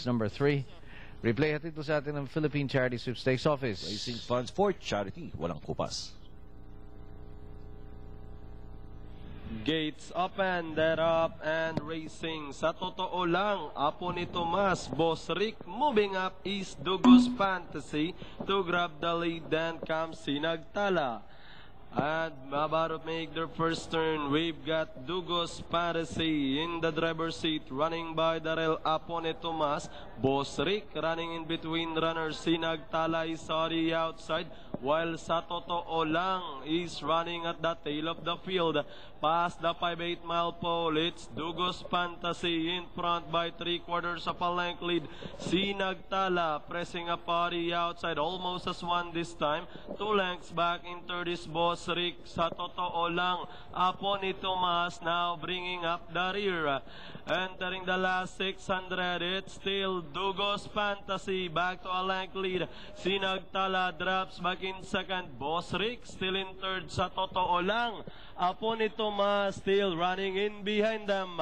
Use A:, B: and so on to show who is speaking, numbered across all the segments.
A: Number 3. Replay hatid po sa atin ng Philippine Charity Sweepstakes Office.
B: Raising funds for charity. Walang kupas.
C: Gates open, that up and racing. Sa totoo lang, apo ni Tomas, Boss Rick moving up is Dugos Fantasy to grab the lead. Then comes Sinagtala. And about to make their first turn, we've got Dugos Fantasy in the driver's seat, running by Darrell Apone Tomas. Boss Rick running in between runners. Sinagtala is on the outside, while Sa Totoo Lang is running at the tail of the field. Past the 5/8 mile pole, it's Dugos Fantasy in front by 3/4 of a length lead. Sinagtala pressing up on the outside, almost as one this time. 2 lengths back in third is Boss Rick. Sa Totoo Lang, Apo ni Tomas now bringing up the rear. Entering the last 600, it's still Dugos Fantasy back to a length lead. Sinagtala drops back in second. Boss Rick still in third. Sa Totoo Lang, Apo ni Tomas still running in behind them.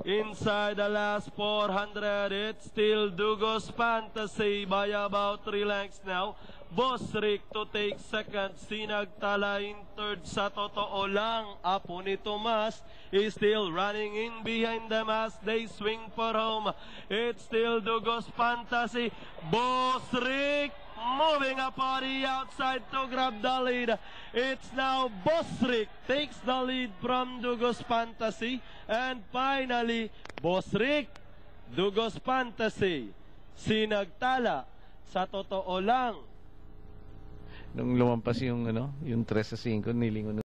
C: Inside the last 400, it's still Dugos Fantasy by about 3 lengths now. Boss Rick to take second. Sinagtala in third. Sa Totoo Lang, Apo ni Tomas is still running in behind them as they swing for home. It's still Dugos Fantasy. Boss Rick moving up on the outside to grab the lead. It's now Boss Rick takes the lead from Dugos Fantasy. And finally, Boss Rick, Dugos Fantasy, Sinagtala, Sa Totoo Lang.
A: Nung lumampas yung 3 sa 5, nilingon